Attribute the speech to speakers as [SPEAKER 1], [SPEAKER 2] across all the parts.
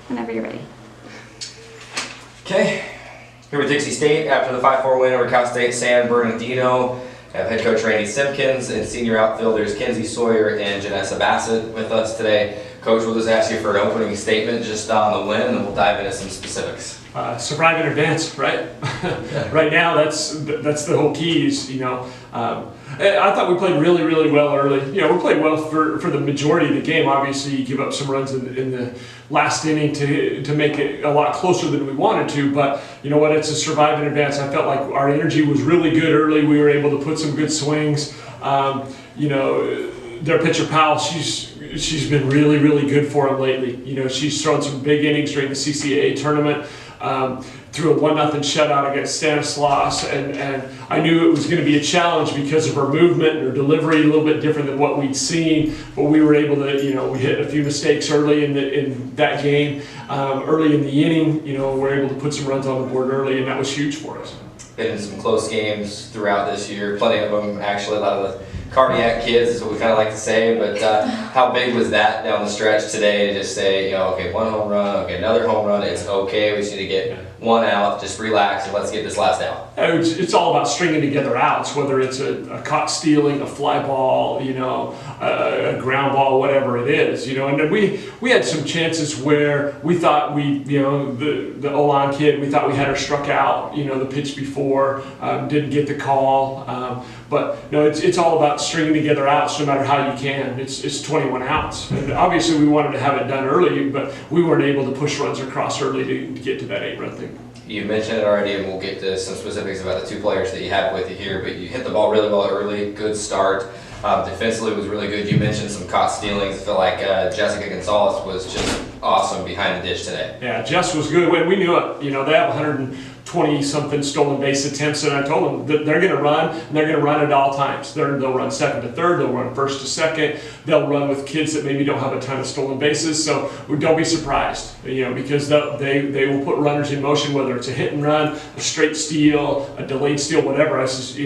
[SPEAKER 1] Whenever you're ready.
[SPEAKER 2] Okay, here with Dixie State after the 5-4 win over Cal State San Bernardino. I have head coach Randy Simpkins and senior outfielders Kenzie Sawyer and Janessa Bassett with us today. Coach, we'll just ask you for an opening statement just on the win, and then we'll dive into some specifics.
[SPEAKER 3] Survive in advance, right? Right now, that's the whole key. Is I thought we played really well early. We played well for the majority of the game. Obviously, you give up some runs in the last inning to make it a lot closer than we wanted to. But you know what? It's a survive in advance. I felt like our energy was really good early. We were able to put some good swings. Their pitcher Powell, she's been really good for him lately. She's thrown some big innings during the CCAA tournament. Threw a 1-0 shutout against Stanislaus, and I knew it was going to be a challenge because of her movement and her delivery, a little bit different than what we'd seen. But we were able to, we hit a few mistakes early in that game, early in the inning. We were able to put some runs on the board early, and that was huge for us.
[SPEAKER 2] Been in some close games throughout this year, plenty of them actually. A lot of the cardiac kids is what we kind of like to say, but how big was that down the stretch today to just say, okay, 1 home run, okay, another home run, it's okay, we just need to get 1 out, just relax and let's get this last out.
[SPEAKER 3] It's all about stringing together outs, whether it's a caught stealing, a fly ball, a ground ball, whatever it is, and then we had some chances where we thought the O-line kid, we thought we had her struck out, the pitch before, didn't get the call, but no, it's all about stringing together outs no matter how you can. It's 21 outs. And obviously we wanted to have it done early, but we weren't able to push runs across early to get to that 8-run thing.
[SPEAKER 2] You mentioned it already, and we'll get to some specifics about the 2 players that you have with you here, but you hit the ball really well early, good start. Defensively was really good. You mentioned some caught stealings. I feel like Jessica Gonzalez was just awesome behind the dish today.
[SPEAKER 3] Yeah, Jess was good. We knew it. They have 120-something stolen base attempts, and I told them that they're going to run, and they're going to run at all times. They'll run second to third, they'll run first to second, they'll run with kids that maybe don't have a ton of stolen bases, so don't be surprised, because they will put runners in motion, whether it's a hit and run, a straight steal, a delayed steal, whatever. I says,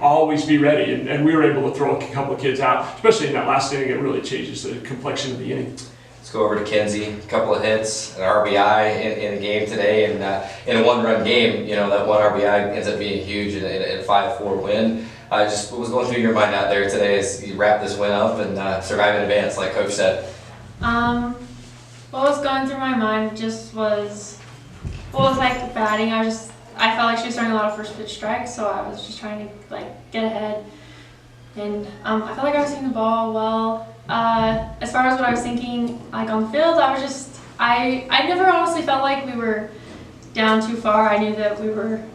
[SPEAKER 3] always be ready, and we were able to throw a couple of kids out, especially in that last inning. It really changes the complexion of the inning.
[SPEAKER 2] Let's go over to Kenzie. A couple of hits, an RBI in a game today, and in a 1-run game, that 1 RBI ends up being huge in a 5-4 win. Just what was going through your mind out there today as you wrap this win up and survive in advance, like Coach said?
[SPEAKER 4] What was going through my mind just was like batting. I felt like she was throwing a lot of first pitch strikes, so I was just trying to get ahead. And I felt like I was hitting the ball well. As far as what I was thinking, on the field, I never honestly felt like we were down too far. I knew that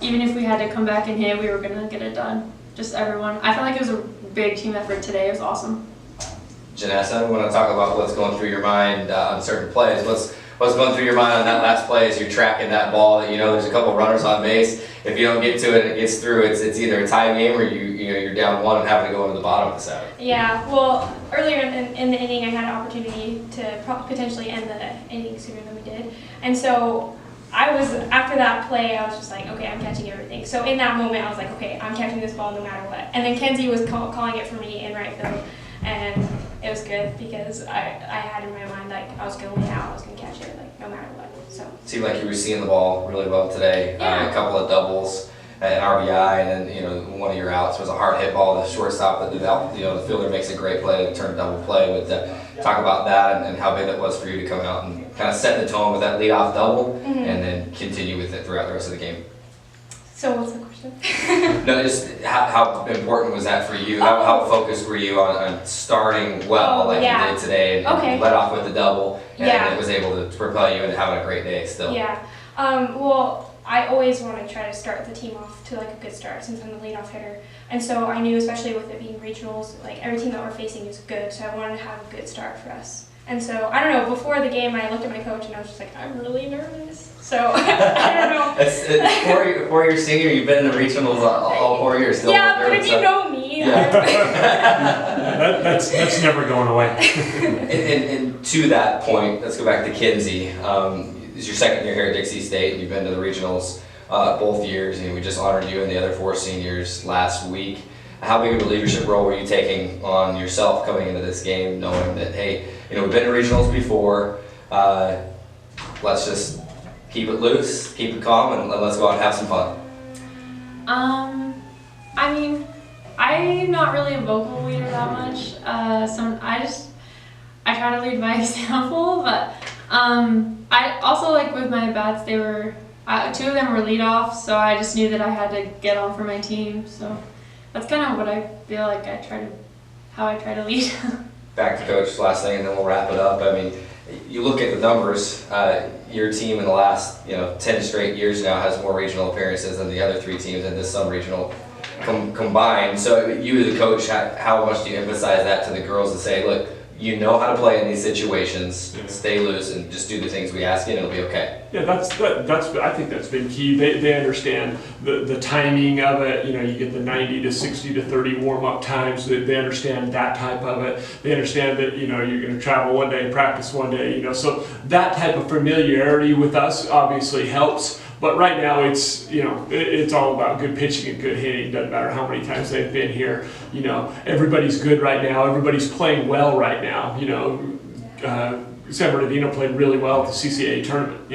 [SPEAKER 4] even if we had to come back and hit, we were gonna get it done. Just everyone. I felt like it was a big team effort today. It was awesome.
[SPEAKER 2] Janessa, I want to talk about what's going through your mind on certain plays. What's going through your mind on that last play as you're tracking that ball? That there's a couple runners on base. If you don't get to it and it gets through, it's either a tie game or you're down 1 and having to go into the bottom of the 7th.
[SPEAKER 5] Yeah, well, earlier in the inning, I had an opportunity to potentially end the inning sooner than we did, and so after that play, I was just like, okay, I'm catching everything. So in that moment, I was like, okay, I'm catching this ball no matter what. And then Kenzie was calling it for me in right field, and it was good because I had in my mind I was going out, I was going to catch it no matter what. So
[SPEAKER 2] it seemed like you were seeing the ball really well today.
[SPEAKER 5] Yeah.
[SPEAKER 2] A couple of doubles, an RBI, and then one of your outs was a hard hit ball. The shortstop, the fielder makes a great play to turn a double play. But talk about that and how big it was for you to come out and kind of set the tone with that leadoff double, and then continue with it throughout the rest of the game.
[SPEAKER 5] So what's the question?
[SPEAKER 2] No, just how important was that for you? How focused were you on starting well you did today, and let off with the double, and it was able to propel you into having a great day still?
[SPEAKER 5] Yeah. Well, I always want to try to start the team off to a good start since I'm the leadoff hitter, and so I knew, especially with it being regionals, every team that we're facing is good, so I wanted to have a good start for us. And so, I don't know, before the game I looked at my coach and I was just like, I'm really nervous. So, I don't know.
[SPEAKER 2] For your senior, you've been in the regionals all 4 years. Still
[SPEAKER 5] yeah, but if you know me.
[SPEAKER 3] That's never going away.
[SPEAKER 2] and to that point, let's go back to Kenzie. It's your 2nd year here at Dixie State. You've been to the regionals both years, and we just honored you and the other 4 seniors last week. How big of a leadership role were you taking on yourself coming into this game, knowing that, hey, we've been to regionals before, let's just keep it loose, keep it calm, and let's go out and have some fun?
[SPEAKER 4] I mean, I'm not really a vocal leader that much. I try to lead by example, but I also, like, with my bats, they were, 2 of them were lead off, so I just knew that I had to get on for my team. So that's kind of what I feel like how I try to lead.
[SPEAKER 2] Back to Coach, last thing, and then we'll wrap it up. I mean, you look at the numbers, your team in the last 10 straight years now has more regional appearances than the other 3 teams in this sub-regional combined. So you as a coach, how much do you emphasize that to the girls to say, look, you know how to play in these situations, stay loose and just do the things we ask you and it'll be okay?
[SPEAKER 3] Yeah, I think that's been key. They understand the timing of it. You get the 90 to 60 to 30 warm-up times. They understand that type of it. They understand that you're going to travel one day, practice one day. So that type of familiarity with us obviously helps. But right now it's it's all about good pitching and good hitting. Doesn't matter how many times they've been here. Everybody's good right now. Everybody's playing well right now. San Bernardino played really well at the CCAA tournament.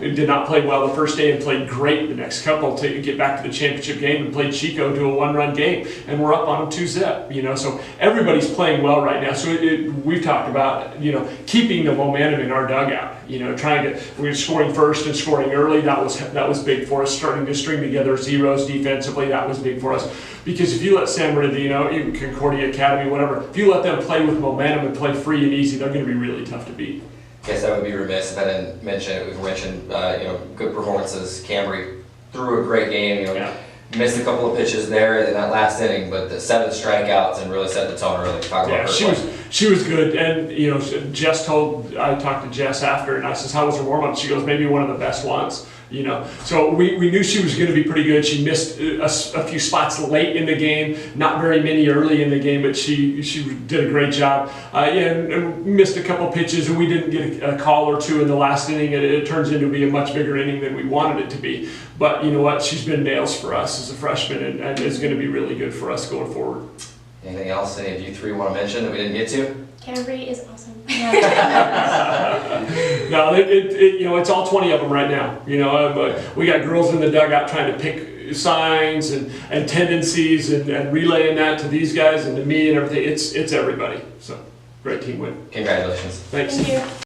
[SPEAKER 3] They did not play well the first day and played great the next couple to get back to the championship game and played Chico to a 1-run game, and we're up on them 2-zip. So everybody's playing well right now. So we've talked about keeping the momentum in our dugout. We're scoring first and scoring early. That was big for us. Starting to string together zeros defensively, that was big for us. Because if you let San Bernardino, even Concordia Academy, whatever, if you let them play with momentum and play free and easy, they're going to be really tough to beat.
[SPEAKER 2] Guess I would be remiss if I didn't mention it. We've mentioned good performances. Camry threw a great game. Missed a couple of pitches there in that last inning, but the 7 strikeouts and really set the tone early. Talk about her.
[SPEAKER 3] She was good, and I talked to Jess after, and I says, "How was her warm up?" She goes, "Maybe one of the best ones." So we knew she was going to be pretty good. She missed a few spots late in the game, not very many early in the game, but she did a great job. And missed a couple pitches, and we didn't get a call or 2 in the last inning, and it turns into be a much bigger inning than we wanted it to be. But you know what? She's been nails for us as a freshman, and is going to be really good for us going forward.
[SPEAKER 2] Anything else any of you 3 want to mention that we didn't get to?
[SPEAKER 5] Cambry is awesome.
[SPEAKER 3] No, it's all 20 of them right now. We got girls in the dugout trying to pick signs and tendencies and relaying that to these guys and to me and everything. It's everybody. So great team win.
[SPEAKER 2] Congratulations.
[SPEAKER 3] Thanks.
[SPEAKER 5] Thank you.